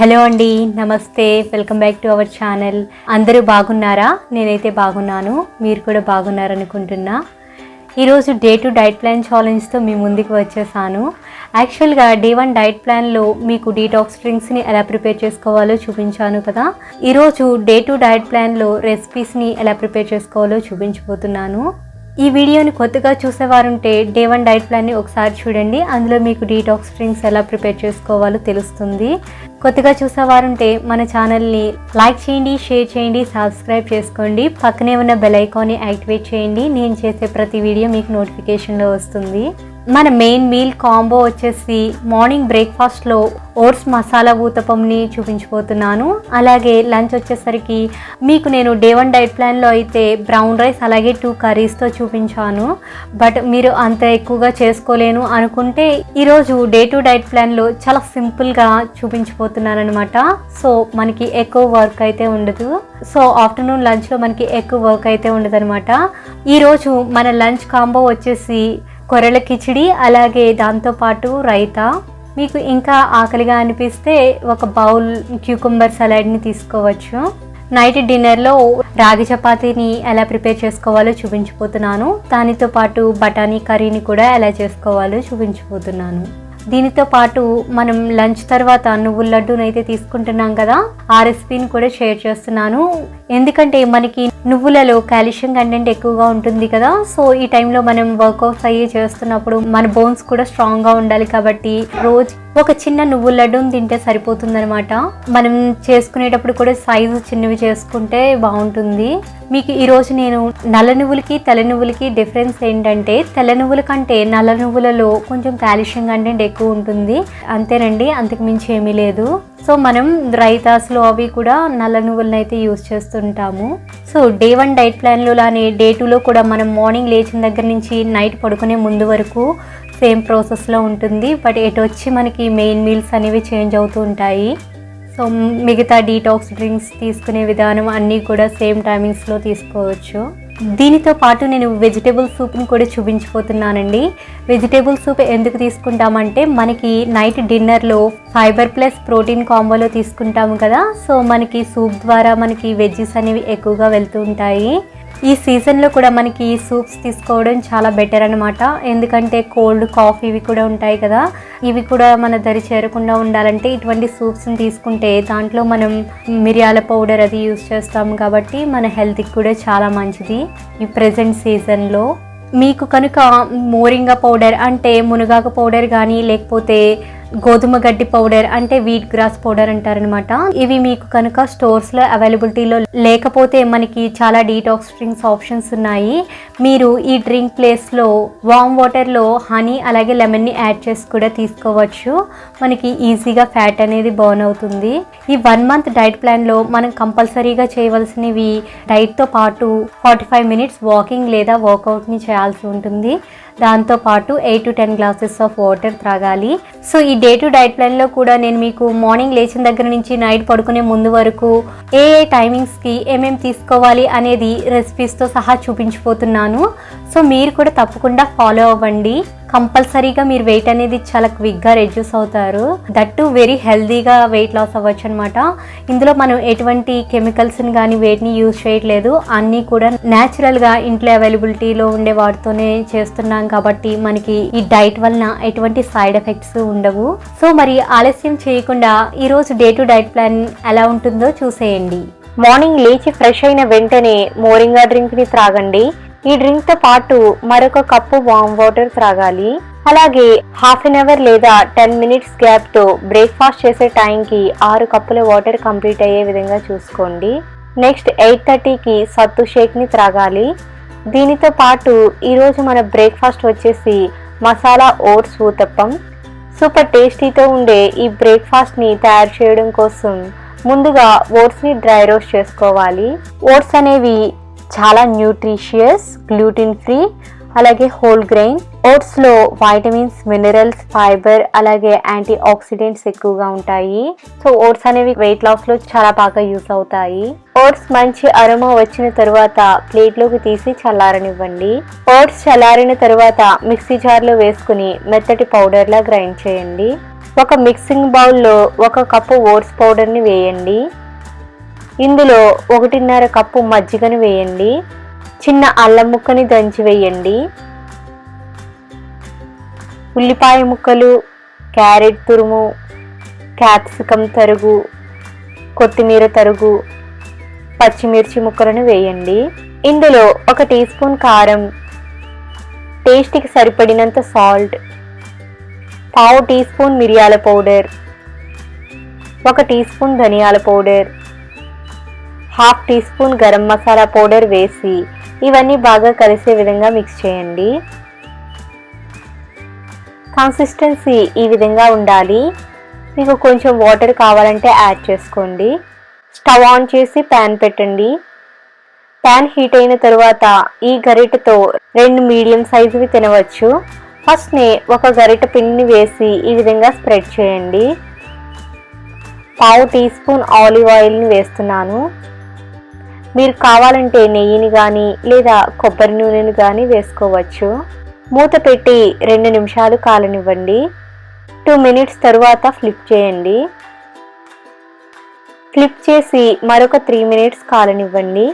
Hello అండి, నమస్తే. Welcome back to our channel. అందరూ బాగున్నారా? నేనైతే బాగున్నాను, మీరు కూడా బాగున్నారనుకుంటున్నా. ఈరోజు డే 2 డైట్ ప్లాన్ ఛాలెంజ్తో మీ ముందుకు వచ్చేసాను. యాక్చువల్గా డే 1 డైట్ ప్లాన్లో మీకు డీటాక్స్ డ్రింక్స్ని ఎలా ప్రిపేర్ చేసుకోవాలో చూపించాను కదా. ఈరోజు డే 2 డైట్ ప్లాన్లో రెసిపీస్ని ఎలా ప్రిపేర్ చేసుకోవాలో చూపించబోతున్నాను. ఈ వీడియోని కొత్తగా చూసేవారుంటే డే 1 డైట్ ప్లాన్ని ఒకసారి చూడండి. అందులో మీకు డీటాక్స్ డ్రింక్స్ ఎలా ప్రిపేర్ చేసుకోవాలో తెలుస్తుంది. కొత్తగా చూసేవారుంటే మన ఛానల్ని లైక్ చేయండి, షేర్ చేయండి, సబ్స్క్రైబ్ చేసుకోండి. పక్కనే ఉన్న బెల్ ఐకాన్ని యాక్టివేట్ చేయండి. నేను చేసే ప్రతి వీడియో మీకు నోటిఫికేషన్లో వస్తుంది. మన మెయిన్ మీల్ కాంబో వచ్చేసి మార్నింగ్ బ్రేక్ఫాస్ట్లో ఓట్స్ మసాలా ఊతప్పంని చూపించబోతున్నాను. అలాగే లంచ్ వచ్చేసరికి మీకు నేను డే 1 డైట్ ప్లాన్లో అయితే బ్రౌన్ రైస్ అలాగే 2 కర్రీస్తో చూపించాను. బట్ మీరు అంత ఎక్కువగా చేసుకోలేను అనుకుంటే ఈరోజు డే 2 డైట్ ప్లాన్లో చాలా సింపుల్గా చూపించబోతున్నాను అనమాట. సో మనకి ఎక్కువ వర్క్ అయితే ఉండదు. సో ఆఫ్టర్నూన్ లంచ్లో మనకి ఎక్కువ వర్క్ అయితే ఉండదు అనమాట. ఈరోజు మన లంచ్ కాంబో వచ్చేసి కొర్రల కిచిడి అలాగే దాంతోపాటు రైతా. మీకు ఇంకా ఆకలిగా అనిపిస్తే ఒక బౌల్ క్యూకుంబర్ సలాడ్ని తీసుకోవచ్చు. నైట్ డిన్నర్లో రాగి చపాతీని ఎలా ప్రిపేర్ చేసుకోవాలో చూపించబోతున్నాను. దానితో పాటు బఠానీ కర్రీని కూడా ఎలా చేసుకోవాలో చూపించబోతున్నాను. దీనితో పాటు మనం లంచ్ తర్వాత నువ్వుల లడ్డూని అయితే తీసుకుంటున్నాం కదా, ఆ రెసిపీని కూడా షేర్ చేస్తున్నాను. ఎందుకంటే మనకి నువ్వులలో కాల్షియం కంటెంట్ ఎక్కువగా ఉంటుంది కదా. సో ఈ టైంలో మనం వర్కౌట్స్ అయ్యి చేస్తున్నప్పుడు మన బోన్స్ కూడా స్ట్రాంగ్గా ఉండాలి కాబట్టి రోజు ఒక చిన్న నువ్వుల లడ్డూని తింటే సరిపోతుందనమాట. మనం చేసుకునేటప్పుడు కూడా సైజు చిన్నవి చేసుకుంటే బాగుంటుంది. మీకు ఈరోజు నేను నల్ల నువ్వులకి తెల్ల నువ్వులకి డిఫరెన్స్ ఏంటంటే, తెల్ల నువ్వుల కంటే నల్ల నువ్వులలో కొంచెం కాల్షియం కంటెంట్ ఎక్కువ ఉంటుంది. అంతేనండి, అంతకు మించి ఏమీ లేదు. సో మనం రైతాస్లో అవి కూడా నల్ల నువ్వులను అయితే యూజ్ చేస్తుంటాము. సో డే 1 డైట్ ప్లాన్లో లానే డే 2లో కూడా మనం మార్నింగ్ లేచిన దగ్గర నుంచి నైట్ పడుకునే ముందు వరకు సేమ్ ప్రాసెస్లో ఉంటుంది. బట్ ఎటు వచ్చి మనకి మెయిన్ మీల్స్ అనేవి చేంజ్ అవుతూ ఉంటాయి. సో మిగతా డీటాక్స్ డ్రింక్స్ తీసుకునే విధానం అన్నీ కూడా సేమ్ టైమింగ్స్లో తీసుకోవచ్చు. దీనితో పాటు నేను వెజిటేబుల్ సూప్ని కూడా చూపించబోతున్నానండి. వెజిటేబుల్ సూప్ ఎందుకు తీసుకుంటామంటే, మనకి నైట్ డిన్నర్లో ఫైబర్ ప్లస్ ప్రోటీన్ కాంబోలో తీసుకుంటాము కదా. సో మనకి సూప్ ద్వారా మనకి వెజ్జెస్ అనేవి ఎక్కువగా వెళ్తూ ఉంటాయి. ఈ సీజన్లో కూడా మనకి సూప్స్ తీసుకోవడం చాలా బెటర్ అనమాట. ఎందుకంటే కోల్డ్ కాఫీ ఇవి కూడా ఉంటాయి కదా, ఇవి కూడా మన దరి చేరకుండా ఉండాలంటే ఇటువంటి సూప్స్ని తీసుకుంటే దాంట్లో మనం మిరియాల పౌడర్ అది యూజ్ చేస్తాం కాబట్టి మన హెల్త్కి కూడా చాలా మంచిది. ఈ ప్రెజెంట్ సీజన్లో మీకు కనుక మోరింగా పౌడర్ అంటే మునగాకు పౌడర్ కానీ లేకపోతే గోధుమ గడ్డి పౌడర్ అంటే వీట్ గ్రాస్ పౌడర్ అంటారనమాట, ఇవి మీకు కనుక స్టోర్స్లో అవైలబిలిటీలో లేకపోతే మనకి చాలా డీటాక్స్ డ్రింక్స్ ఆప్షన్స్ ఉన్నాయి. మీరు ఈ డ్రింక్ ప్లేస్లో వామ్ వాటర్లో హనీ అలాగే లెమన్ని యాడ్ చేసి కూడా తీసుకోవచ్చు. మనకి ఈజీగా ఫ్యాట్ అనేది బర్న్ అవుతుంది. ఈ 1 మంత్ డైట్ ప్లాన్లో మనం కంపల్సరీగా చేయవలసినవి డైట్తో పాటు 45 మినిట్స్ వాకింగ్ లేదా వర్కౌట్ని చేయాల్సి ఉంటుంది. దాంతోపాటు 8 to 10 గ్లాసెస్ ఆఫ్ వాటర్ త్రాగాలి. సో ఈ డే 2 డైట్ ప్లాన్లో కూడా నేను మీకు మార్నింగ్ లేచిన దగ్గర నుంచి నైట్ పడుకునే ముందు వరకు ఏ టైమింగ్స్కి ఏమేమి తీసుకోవాలి అనేది రెసిపీస్తో సహా చూపించిపోతున్నాను. సో మీరు కూడా తప్పకుండా ఫాలో అవ్వండి. కంపల్సరీగా మీరు వెయిట్ అనేది చాలా క్విక్గా రెడ్యూస్ అవుతారు. దట్టు వెరీ హెల్దీగా వెయిట్ లాస్ అవ్వచ్చు అనమాట. ఇందులో మనం ఎటువంటి కెమికల్స్ని కానీ వేటిని యూజ్ చేయట్లేదు. అన్నీ కూడా న్యాచురల్గా ఇంట్లో అవైలబిలిటీలో ఉండే వాటితోనే చేస్తున్నాం కాబట్టి మనకి ఈ డైట్ వలన ఎటువంటి సైడ్ ఎఫెక్ట్స్ ఉండవు. సో మరి ఆలస్యం చేయకుండా ఈరోజు డే 2 డైట్ ప్లాన్ ఎలా ఉంటుందో చూసేయండి. మార్నింగ్ లేచి ఫ్రెష్ అయిన వెంటనే మోరింగా డ్రింక్ని త్రాగండి. ఈ డ్రింక్ తో పాటు మరొక కప్పు వామ్ వాటర్ త్రాగాలి. అలాగే హాఫ్ అన్ అవర్ లేదా 10 మినిట్స్ గ్యాప్ తో బ్రేక్ఫాస్ట్ చేసే టైంకి 6 కప్పుల వాటర్ కంప్లీట్ అయ్యే విధంగా చూసుకోండి. నెక్స్ట్ 8:30కి సత్తు షేక్ ని త్రాగాలి. దీనితో పాటు ఈరోజు మన బ్రేక్ఫాస్ట్ వచ్చేసి మసాలా ఓట్స్ ఊతప్పం. సూపర్ టేస్టీతో ఉండే ఈ బ్రేక్ఫాస్ట్ ని తయారు చేయడం కోసం ముందుగా ఓట్స్ ని డ్రై రోస్ట్ చేసుకోవాలి. ఓట్స్ అనేవి చాలా న్యూట్రిషియస్, గ్లూటిన్ ఫ్రీ అలాగే హోల్ గ్రెయిన్. ఓట్స్లో వైటమిన్స్, మినరల్స్, ఫైబర్ అలాగే యాంటీ ఆక్సిడెంట్స్ ఎక్కువగా ఉంటాయి. సో ఓట్స్ అనేవి వెయిట్ లాస్లో చాలా బాగా యూస్ అవుతాయి. ఓట్స్ మంచి అరోమా వచ్చిన తర్వాత ప్లేట్లోకి తీసి చల్లారనివ్వండి. ఓట్స్ చల్లారిన తర్వాత మిక్సీ జార్లో వేసుకుని మెత్తటి పౌడర్లా గ్రైండ్ చేయండి. ఒక మిక్సింగ్ బౌల్లో 1 కప్పు ఓట్స్ పౌడర్ని వేయండి. ఇందులో 1.5 కప్పు మజ్జిగను వేయండి. చిన్న అల్లం ముక్కని దంచి వేయండి. ఉల్లిపాయ ముక్కలు, క్యారెట్ తురుము, క్యాప్సికం తరుగు, కొత్తిమీర తరుగు, పచ్చిమిర్చి ముక్కలను వేయండి. ఇందులో 1 టీ స్పూన్ కారం, టేస్ట్కి సరిపడినంత సాల్ట్, పావు టీ స్పూన్ మిరియాల పౌడర్, 1 టీ స్పూన్ ధనియాల powder, half teaspoon garam masala powder వేసి ఇవన్నీ బాగా కలిసే విధంగా మిక్స్ చేయండి. కన్సిస్టెన్సీ ఈ విధంగా ఉండాలి. మీకు కొంచెం వాటర్ కావాలంటే యాడ్ చేసుకోండి. స్టవ్ ఆన్ చేసి ప్యాన్ పెట్టండి. ప్యాన్ హీట్ అయిన తర్వాత ఈ గరిటెతో 2 మీడియం సైజువి తినవచ్చు. ఫస్ట్నే 1 గరిటె పిండిని వేసి ఈ విధంగా స్ప్రెడ్ చేయండి. పావు టీ స్పూన్ ఆలివ్ ఆయిల్ని వేస్తున్నాను. మీరు కావాలంటే నెయ్యిని కానీ లేదా కొబ్బరి నూనెను కానీ వేసుకోవచ్చు. మూత పెట్టి 2 నిమిషాలు కాలనివ్వండి. 2 మినిట్స్ తర్వాత ఫ్లిప్ చేయండి. ఫ్లిప్ చేసి మరొక 3 మినిట్స్ కాలనివ్వండి.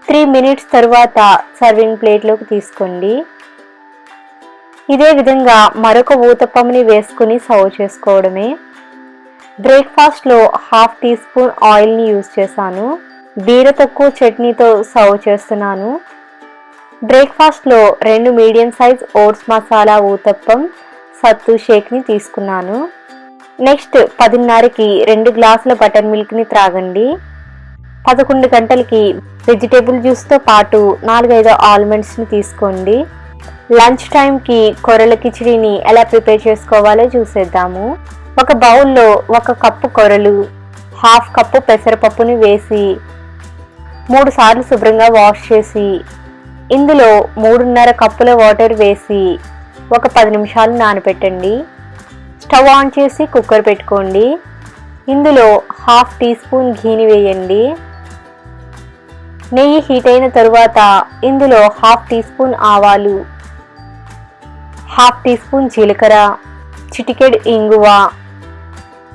3 మినిట్స్ తర్వాత సర్వింగ్ ప్లేట్లోకి తీసుకోండి. ఇదే విధంగా మరొక ఊతప్పంని వేసుకుని సర్వ్ చేసుకోవడమే. బ్రేక్ఫాస్ట్లో హాఫ్ టీ స్పూన్ ఆయిల్ని యూజ్ చేశాను. బీర తక్కువ చట్నీతో సర్వ్ చేస్తున్నాను. బ్రేక్ఫాస్ట్లో 2 medium size oats masala uttapam, సత్తు షేక్ని తీసుకున్నాను. నెక్స్ట్ 10:30కి 2 గ్లాసుల బటర్ మిల్క్ని త్రాగండి. 11 గంటలకి వెజిటేబుల్ జ్యూస్తో పాటు 4-5 ఆల్మండ్స్ని తీసుకోండి. లంచ్ టైంకి కొర్రల కిచిడీని ఎలా ప్రిపేర్ చేసుకోవాలో చూసేద్దాము. ఒక బౌల్లో 1 కప్పు కొర్రలు, హాఫ్ కప్పు పెసరపప్పుని వేసి 3 సార్లు శుభ్రంగా వాష్ చేసి ఇందులో 3.5 కప్పుల వాటర్ వేసి ఒక 10 నిమిషాలు నానబెట్టండి. స్టవ్ ఆన్ చేసి కుక్కర్ పెట్టుకోండి. ఇందులో హాఫ్ టీ స్పూన్ ఘీని వేయండి. నెయ్యి హీట్ అయిన తరువాత ఇందులో హాఫ్ టీ స్పూన్ ఆవాలు, హాఫ్ టీ స్పూన్ జీలకర్ర, చిటికెడు ఇంగువ,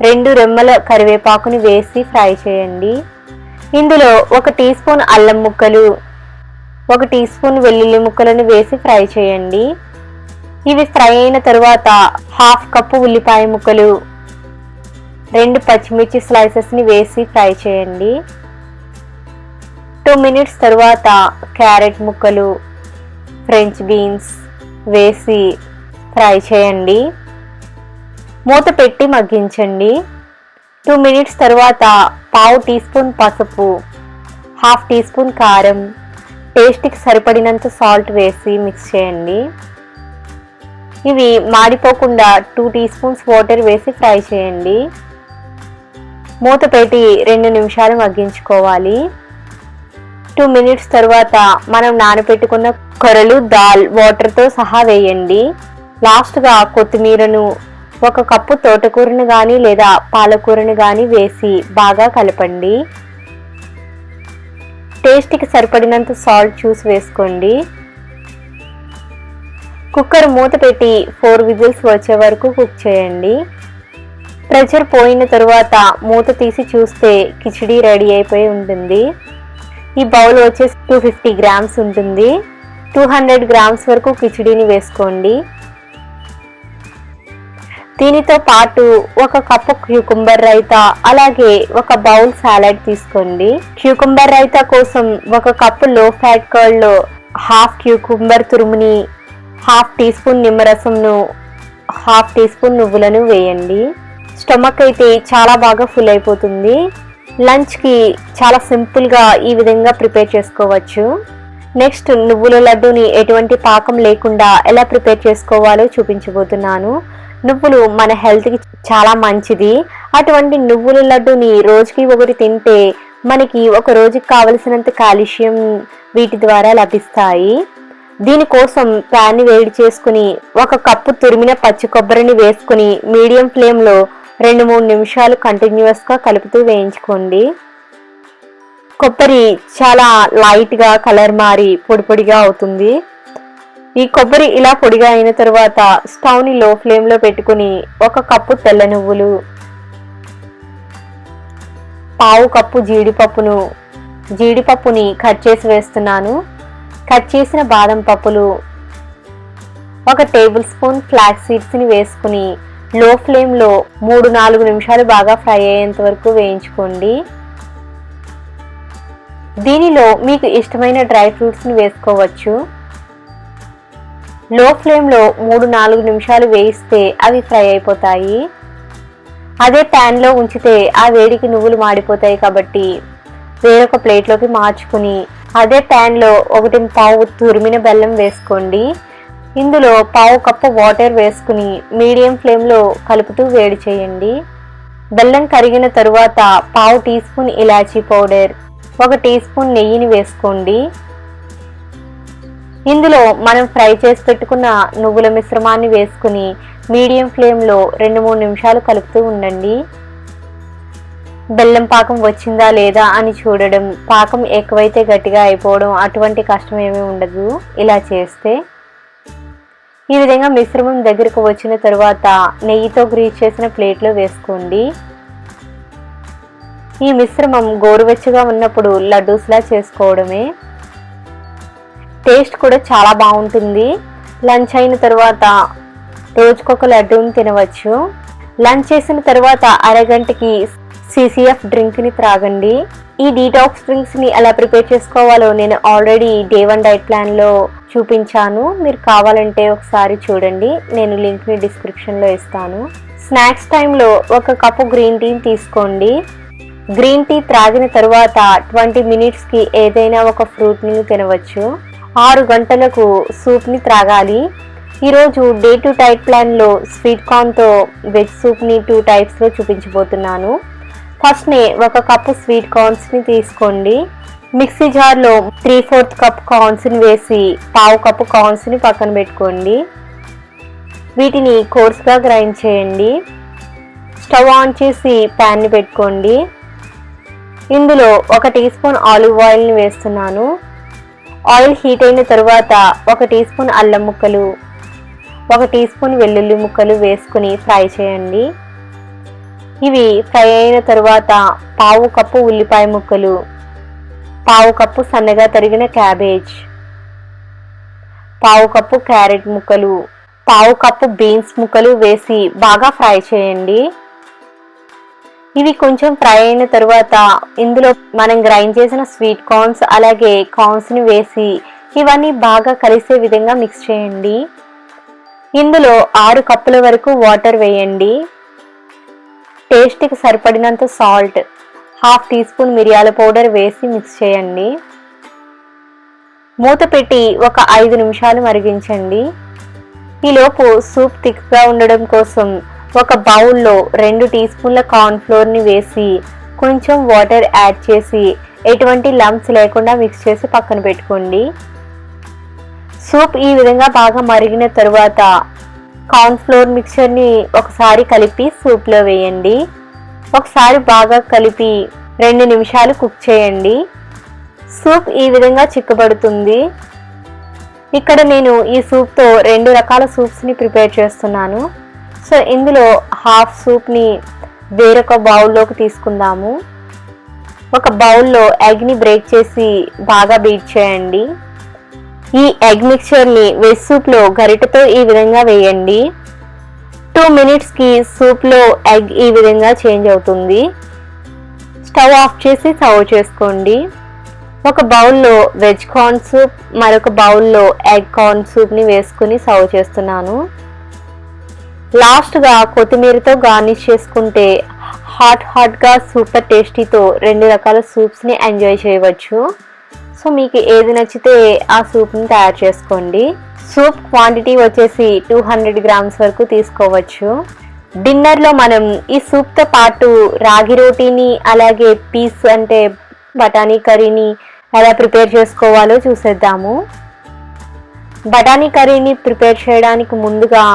2 రెమ్మల కరివేపాకుని వేసి ఫ్రై చేయండి. ఇందులో 1 టీ స్పూన్ అల్లం ముక్కలు, 1 టీ స్పూన్ వెల్లుల్లి ముక్కలను వేసి ఫ్రై చేయండి. ఇవి ఫ్రై అయిన తరువాత హాఫ్ కప్పు ఉల్లిపాయ ముక్కలు, 2 పచ్చిమిర్చి స్లైసెస్ని వేసి ఫ్రై చేయండి. 2 మినిట్స్ తరువాత క్యారెట్ ముక్కలు, ఫ్రెంచ్ బీన్స్ వేసి ఫ్రై చేయండి. మూత పెట్టి మగ్గించండి. 2 మినిట్స్ తరువాత పావు టీ స్పూన్ పసుపు, హాఫ్ టీ స్పూన్ కారం, టేస్ట్కి సరిపడినంత సాల్ట్ వేసి మిక్స్ చేయండి. ఇవి మాడిపోకుండా 2 టీ స్పూన్స్ వాటర్ వేసి ఫ్రై చేయండి. మూత పెట్టి 2 నిమిషాలు మగ్గించుకోవాలి. 2 మినిట్స్ తర్వాత మనం నానబెట్టుకున్న కొర్రలు, దాల్ వాటర్తో సహా వేయండి. లాస్ట్గా కొత్తిమీరను, 1 కప్పు తోటకూరను కానీ లేదా పాలకూరను కానీ వేసి బాగా కలపండి. టేస్ట్కి సరిపడినంత సాల్ట్ చూసి వేసుకోండి. కుక్కర్ మూత పెట్టి 4 విజిల్స్ వచ్చే వరకు కుక్ చేయండి. ప్రెషర్ పోయిన తరువాత మూత తీసి చూస్తే కిచిడీ రెడీ అయిపోయి ఉంటుంది. ఈ బౌల్ వచ్చేసి 250 గ్రామ్స్ ఉంటుంది. 200 గ్రామ్స్ వరకు కిచిడీని వేసుకోండి. దీనితో పాటు 1 కప్పు క్యూకుంబర్ రైతా, అలాగే 1 బౌల్ సాలడ్ తీసుకోండి. క్యూకుంబర్ రైతా కోసం 1 కప్పు లో ఫ్యాట్ కర్డ్లో హాఫ్ క్యూకుంబర్ తురుముని, హాఫ్ టీ స్పూన్ నిమ్మరసంను, హాఫ్ టీ స్పూన్ నువ్వులను వేయండి. స్టమక్ అయితే చాలా బాగా ఫుల్ అయిపోతుంది. లంచ్కి చాలా సింపుల్గా ఈ విధంగా ప్రిపేర్ చేసుకోవచ్చు. నెక్స్ట్ నువ్వుల లడ్డూని ఎటువంటి పాకం లేకుండా ఎలా ప్రిపేర్ చేసుకోవాలో చూపించబోతున్నాను. నువ్వులు మన హెల్త్కి చాలా మంచిది. అటువంటి నువ్వుల లడ్డూని రోజుకి 1 తింటే మనకి ఒక రోజుకి కావలసినంత కాల్షియం వీటి ద్వారా లభిస్తాయి. దీనికోసం ప్యాన్ని వేడి చేసుకుని 1 కప్పు తురిమిన పచ్చి కొబ్బరిని వేసుకుని మీడియం ఫ్లేమ్లో 2-3 నిమిషాలు కంటిన్యూస్గా కలుపుతూ వేయించుకోండి. కొబ్బరి చాలా లైట్గా కలర్ మారి పొడి పొడిగా అవుతుంది. ఈ కొబ్బరి ఇలా పొడిగా అయిన తర్వాత స్టవ్ని లో ఫ్లేమ్లో పెట్టుకుని 1 కప్పు తెల్ల నువ్వులు, పావు కప్పు జీడిపప్పుని కట్ చేసి వేస్తున్నాను. కట్ చేసిన బాదం పప్పులు, 1 టేబుల్ స్పూన్ ఫ్లాక్స్ సీడ్స్ని వేసుకుని లో ఫ్లేమ్లో 3-4 నిమిషాలు బాగా ఫ్రై అయ్యేంత వరకు వేయించుకోండి. దీనిలో మీకు ఇష్టమైన డ్రై ఫ్రూట్స్ని వేసుకోవచ్చు. లో ఫ్లేమ్లో 3-4 నిమిషాలు వేయిస్తే అవి ఫ్రై అయిపోతాయి. అదే ప్యాన్లో ఉంచితే ఆ వేడికి నువ్వులు మాడిపోతాయి కాబట్టి వేరొక ప్లేట్లోకి మార్చుకుని అదే ప్యాన్లో 1.5 తురిమిన బెల్లం వేసుకోండి. ఇందులో పావు కప్పు వాటర్ వేసుకుని మీడియం ఫ్లేమ్లో కలుపుతూ వేడి చేయండి. బెల్లం కరిగిన తరువాత పావు టీ స్పూన్ ఇలాచీ పౌడర్, 1 టీ స్పూన్ నెయ్యిని వేసుకోండి. ఇందులో మనం ఫ్రై చేసి పెట్టుకున్న నువ్వుల మిశ్రమాన్ని వేసుకుని మీడియం ఫ్లేమ్లో 2-3 నిమిషాలు కలుపుతూ ఉండండి. బెల్లం పాకం వచ్చిందా లేదా అని చూడడం, పాకం ఎక్కువైతే గట్టిగా అయిపోవడం అటువంటి కష్టం ఏమీ ఉండదు ఇలా చేస్తే. ఈ విధంగా మిశ్రమం దగ్గరకు వచ్చిన తరువాత నెయ్యితో గ్రీస్ చేసిన ప్లేట్లో వేసుకోండి. ఈ మిశ్రమం గోరువెచ్చగా ఉన్నప్పుడు లడ్డూస్లా చేసుకోవడమే. టేస్ట్ కూడా చాలా బాగుంటుంది. లంచ్ అయిన తర్వాత రోజుకొక లడ్డూని తినవచ్చు. లంచ్ చేసిన తర్వాత అరగంటకి CCF డ్రింక్ని త్రాగండి. ఈ డీటాక్స్ డ్రింక్స్ని ఎలా ప్రిపేర్ చేసుకోవాలో నేను ఆల్రెడీ డే 1 డైట్ ప్లాన్లో చూపించాను. మీరు కావాలంటే ఒకసారి చూడండి, నేను లింక్ని డిస్క్రిప్షన్లో ఇస్తాను. స్నాక్స్ టైంలో 1 కప్పు గ్రీన్ టీని తీసుకోండి. గ్రీన్ టీ త్రాగిన తర్వాత 20 మినిట్స్కి ఏదైనా ఒక ఫ్రూట్ని తినవచ్చు. 6 గంటలకు సూప్ని త్రాగాలి. ఈరోజు డే 2 డైట్ ప్లాన్లో స్వీట్ కార్న్తో వెజ్ సూప్ని 2 టైప్స్లో చూపించబోతున్నాను. ఫస్ట్నే 1 కప్పు స్వీట్ కార్న్స్ని తీసుకోండి. మిక్సీ జార్లో 3/4 కప్ కార్న్స్ని వేసి పావు కప్పు కార్న్స్ని పక్కన పెట్టుకోండి. వీటిని కోర్స్గా గ్రైండ్ చేయండి. స్టవ్ ఆన్ చేసి ప్యాన్ని పెట్టుకోండి. ఇందులో 1 టీ స్పూన్ ఆలివ్ ఆయిల్ని వేస్తున్నాను. ఆయిల్ హీట్ అయిన తరువాత 1 టీ స్పూన్ అల్లం ముక్కలు, 1 టీ స్పూన్ వెల్లుల్లి ముక్కలు వేసుకుని ఫ్రై చేయండి. ఇవి ఫ్రై అయిన తరువాత పావు కప్పు ఉల్లిపాయ ముక్కలు, పావు కప్పు సన్నగా తరిగిన క్యాబేజ్, పావు కప్పు క్యారెట్ ముక్కలు, పావు కప్పు బీన్స్ ముక్కలు వేసి బాగా ఫ్రై చేయండి. ఇవి కొంచెం ఫ్రై అయిన తరువాత ఇందులో మనం గ్రైండ్ చేసిన స్వీట్ కార్న్స్ అలాగే కార్న్స్ని వేసి ఇవన్నీ బాగా కలిసే విధంగా మిక్స్ చేయండి. ఇందులో 6 కప్పుల వరకు వాటర్ వేయండి. టేస్ట్కి సరిపడినంత సాల్ట్, 1/2 టీ స్పూన్ మిరియాల పౌడర్ వేసి మిక్స్ చేయండి. మూత పెట్టి ఒక 5 నిమిషాలు మరిగించండి. ఈలోపు సూప్ థిక్గా ఉండడం కోసం ఒక బౌల్లో 2 టీ స్పూన్ల కార్న్ ఫ్లోర్ని వేసి కొంచెం వాటర్ యాడ్ చేసి ఎటువంటి లంప్స్ లేకుండా మిక్స్ చేసి పక్కన పెట్టుకోండి. సూప్ ఈ విధంగా బాగా మరిగిన తరువాత కార్న్ ఫ్లోర్ మిక్చర్ని ఒకసారి కలిపి సూప్లో వేయండి. ఒకసారి బాగా కలిపి 2 నిమిషాలు కుక్ చేయండి. సూప్ ఈ విధంగా చిక్కబడుతుంది. ఇక్కడ నేను ఈ సూప్తో 2 రకాల సూప్స్ని ప్రిపేర్ చేస్తున్నాను. సో ఇందులో హాఫ్ సూప్ని వేరొక బౌల్లోకి తీసుకుందాము. ఒక బౌల్లో ఎగ్ని బ్రేక్ చేసి బాగా బీట్ చేయండి. ఈ ఎగ్ మిక్చర్ని వెజ్ సూప్లో గరిటెతో ఈ విధంగా వేయండి. 2 మినిట్స్కి సూప్లో ఎగ్ ఈ విధంగా చేంజ్ అవుతుంది. స్టవ్ ఆఫ్ చేసి సర్వ్ చేసుకోండి. ఒక బౌల్లో వెజ్ కార్న్ సూప్, మరొక బౌల్లో ఎగ్ కార్న్ సూప్ని వేసుకుని సర్వ్ చేస్తున్నాను. లాస్ట్గా కొత్తిమీరతో గార్నిష్ చేసుకుంటే హాట్గా సూపర్ టేస్టీతో 2 రకాల సూప్స్ని ఎంజాయ్ చేయవచ్చు. సో మీకు ఏది నచ్చితే ఆ సూప్ని తయారు చేసుకోండి. సూప్ క్వాంటిటీ వచ్చేసి 200 గ్రామ్స్ వరకు తీసుకోవచ్చు. డిన్నర్లో మనం ఈ సూప్తో పాటు రాగి రోటీని అలాగే పీస్ అంటే బఠానీ కర్రీని ఎలా ప్రిపేర్ చేసుకోవాలో చూసేద్దాము. బఠానీ కర్రీని ప్రిపేర్ చేయడానికి ముందుగా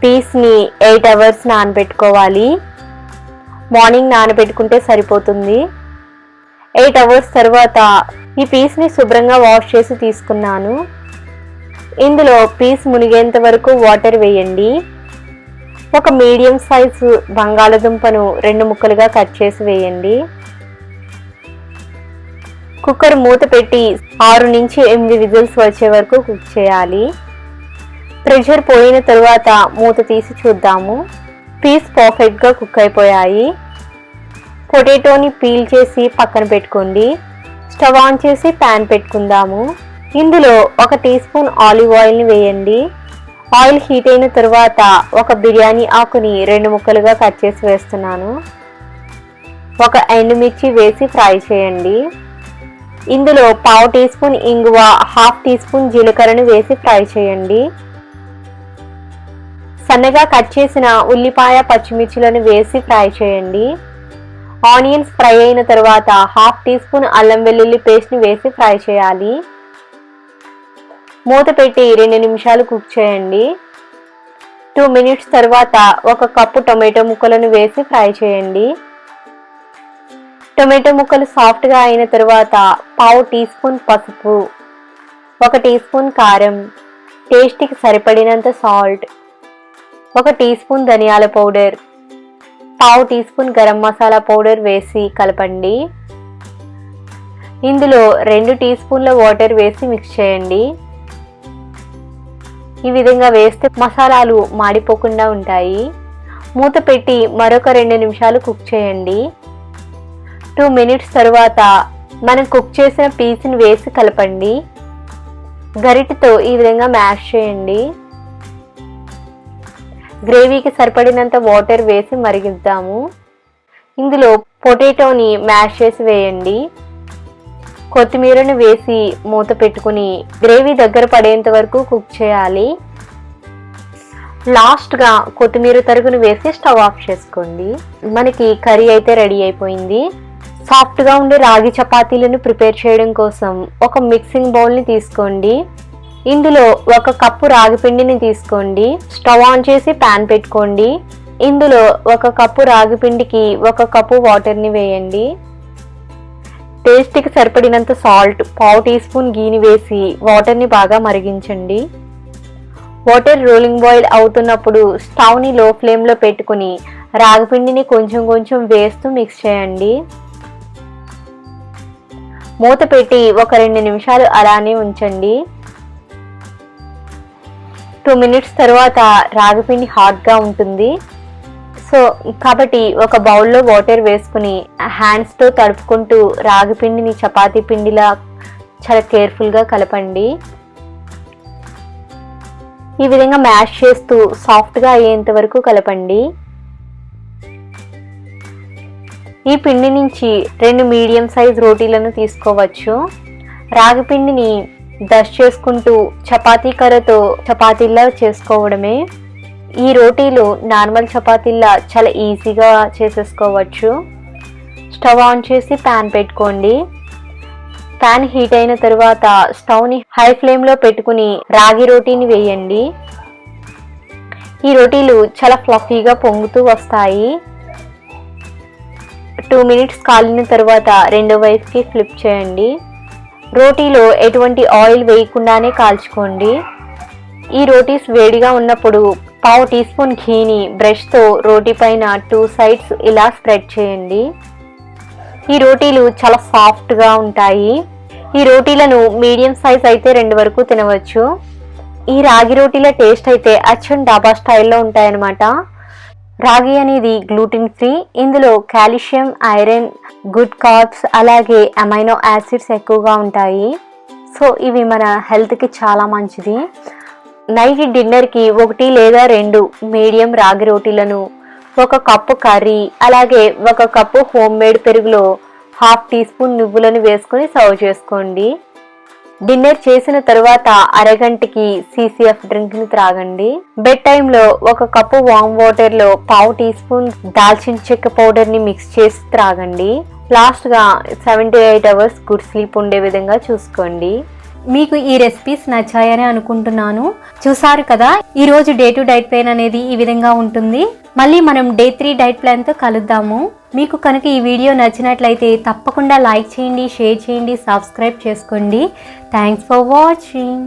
పీస్ని 8 అవర్స్ నానబెట్టుకోవాలి. మార్నింగ్ నానబెట్టుకుంటే సరిపోతుంది. 8 అవర్స్ తర్వాత ఈ పీస్ని శుభ్రంగా వాష్ చేసి తీసుకున్నాను. ఇందులో పీస్ మునిగేంత వరకు వాటర్ వేయండి. ఒక మీడియం సైజు బంగాళదుంపను 2 ముక్కలుగా కట్ చేసి వేయండి. కుక్కర్ మూత పెట్టి 6 నుంచి 8 విజిల్స్ వచ్చే వరకు కుక్ చేయాలి. ప్రెషర్ పోయిన తర్వాత మూత తీసి చూద్దాము. పీస్ పర్ఫెక్ట్గా కుక్ అయిపోయాయి. పొటాటోని పీల్ చేసి పక్కన పెట్టుకోండి. స్టవ్ ఆన్ చేసి ప్యాన్ పెట్టుకుందాము. ఇందులో 1 టీ స్పూన్ ఆలివ్ ఆయిల్ని వేయండి. ఆయిల్ హీట్ అయిన తర్వాత ఒక బిర్యానీ ఆకుని 2 ముక్కలుగా కట్ చేసి వేస్తున్నాను. ఒక ఎండుమిర్చి వేసి ఫ్రై చేయండి. ఇందులో 1/2 టీ స్పూన్ ఇంగువ, 1/2 టీ స్పూన్ జీలకర్రను వేసి ఫ్రై చేయండి. సన్నగా కట్ చేసిన ఉల్లిపాయ, పచ్చిమిర్చిలను వేసి ఫ్రై చేయండి. ఆనియన్స్ ఫ్రై అయిన తర్వాత 1/2 టీ స్పూన్ అల్లం వెల్లుల్లి పేస్ట్ని వేసి ఫ్రై చేయాలి. మూత పెట్టి 2 నిమిషాలు కుక్ చేయండి. 2 మినిట్స్ తర్వాత 1 కప్పు టొమాటో ముక్కలను వేసి ఫ్రై చేయండి. టొమాటో ముక్కలు సాఫ్ట్గా అయిన తర్వాత 1/2 టీ స్పూన్ పసుపు, 1 టీ స్పూన్ కారం, టేస్ట్కి సరిపడినంత సాల్ట్, 1 టీ స్పూన్ ధనియాల powder, 1/2 teaspoon garam masala powder వేసి కలపండి. ఇందులో 2 టీ స్పూన్ల వాటర్ వేసి మిక్స్ చేయండి. ఈ విధంగా వేస్తే మసాలాలు మాడిపోకుండా ఉంటాయి. మూత పెట్టి మరొక 2 నిమిషాలు కుక్ చేయండి. 2 మినిట్స్ తర్వాత మనం కుక్ చేసిన పీస్ని వేసి కలపండి. గరిటెతో ఈ విధంగా మ్యాష్ చేయండి. గ్రేవీకి సరిపడినంత వాటర్ వేసి మరిగిద్దాము. ఇందులో పొటాటోని మ్యాష్ చేసి వేయండి. కొత్తిమీరను వేసి మూత పెట్టుకుని గ్రేవీ దగ్గర పడేంత వరకు కుక్ చేయాలి. లాస్ట్గా కొత్తిమీర తరుగును వేసి స్టవ్ ఆఫ్ చేసుకోండి. మనకి కర్రీ అయితే రెడీ అయిపోయింది. సాఫ్ట్గా ఉండే రాగి చపాతీలను ప్రిపేర్ చేయడం కోసం ఒక మిక్సింగ్ బౌల్ని తీసుకోండి. ఇందులో 1 కప్పు రాగి పిండిని తీసుకోండి. స్టవ్ ఆన్ చేసి ప్యాన్ పెట్టుకోండి. ఇందులో 1 కప్పు రాగి పిండికి 1 కప్పు వాటర్ని వేయండి. టేస్ట్కి సరిపడినంత సాల్ట్, 1/2 టీ స్పూన్ గీని వేసి వాటర్ని బాగా మరిగించండి. వాటర్ రోలింగ్ బాయిల్ అవుతున్నప్పుడు స్టవ్ని లో ఫ్లేమ్లో పెట్టుకుని రాగిపిండిని కొంచెం కొంచెం వేస్తూ మిక్స్ చేయండి. మూత పెట్టి ఒక 2 నిమిషాలు అలానే ఉంచండి. 2 మినిట్స్ తర్వాత రాగిపిండి హాట్గా ఉంటుంది. కాబట్టి ఒక బౌల్లో వాటర్ వేసుకుని హ్యాండ్స్తో తడుపుకుంటూ రాగి పిండిని చపాతీ పిండిలా చాలా కేర్ఫుల్గా కలపండి. ఈ విధంగా మ్యాష్ చేస్తూ సాఫ్ట్గా అయ్యేంత వరకు కలపండి. ఈ పిండి నుంచి 2 మీడియం సైజ్ రోటీలను తీసుకోవచ్చు. రాగి పిండిని డస్ట్ చేసుకుంటూ చపాతీ కర్రతో చపాతీలా చేసుకోవడమే. ఈ రోటీలు నార్మల్ చపాతీలా చాలా ఈజీగా చేసేసుకోవచ్చు. స్టవ్ ఆన్ చేసి ప్యాన్ పెట్టుకోండి. ప్యాన్ హీట్ అయిన తర్వాత స్టవ్ని హై ఫ్లేమ్లో పెట్టుకుని రాగి రోటీని వేయండి. ఈ రోటీలు చాలా ఫ్లఫీగా పొంగుతూ వస్తాయి. 2 మినిట్స్ కాలిన తర్వాత రెండో వైపుకి ఫ్లిప్ చేయండి. రోటీలో ఎటువంటి ఆయిల్ వేయకుండానే కాల్చుకోండి. ఈ రోటీస్ వేడిగా ఉన్నప్పుడు 1/2 టీ స్పూన్ ఘీని బ్రష్తో రోటీ పైన 2 సైడ్స్ ఇలా స్ప్రెడ్ చేయండి. ఈ రోటీలు చాలా సాఫ్ట్గా ఉంటాయి. ఈ రోటీలను మీడియం సైజ్ అయితే 2 వరకు తినవచ్చు. ఈ రాగి రోటీల టేస్ట్ అయితే అచ్చం డాబా స్టైల్లో ఉంటాయన్నమాట. రాగి అనేది గ్లూటెన్ ఫ్రీ. ఇందులో కాల్షియం, ఐరన్, గుడ్ కార్బ్స్ అలాగే అమైనో యాసిడ్స్ ఎక్కువగా ఉంటాయి. సో ఇవి మన హెల్త్కి చాలా మంచిది. నైట్ డిన్నర్కి 1 లేదా 2 మీడియం రాగి రోటీలను, 1 కప్పు కర్రీ, అలాగే 1 కప్పు హోమ్ మేడ్ పెరుగులో 1/2 టీ స్పూన్ నువ్వులను వేసుకొని సర్వ్ చేసుకోండి. డిన్నర్ చేసిన తర్వాత అరగంటకి CCF డ్రింక్ని త్రాగండి. బెడ్ టైంలో 1 కప్పు వామ్ వాటర్లో 1/2 టీ స్పూన్ దాల్చిన చెక్క పౌడర్ని మిక్స్ చేసి త్రాగండి. లాస్ట్గా 7 to 8 అవర్స్ గుడ్ స్లీప్ ఉండే విధంగా చూసుకోండి. మీకు ఈ రెసిపీస్ నచ్చాయని అనుకుంటున్నాను. చూసారు కదా, ఈరోజు డే టు డైట్ ప్లాన్ అనేది ఈ విధంగా ఉంటుంది. మళ్ళీ మనం డే 3 డైట్ ప్లాన్తో కలుద్దాము. మీకు కనుక ఈ వీడియో నచ్చినట్లయితే తప్పకుండా లైక్ చేయండి, షేర్ చేయండి, సబ్స్క్రైబ్ చేసుకోండి. Thanks for watching.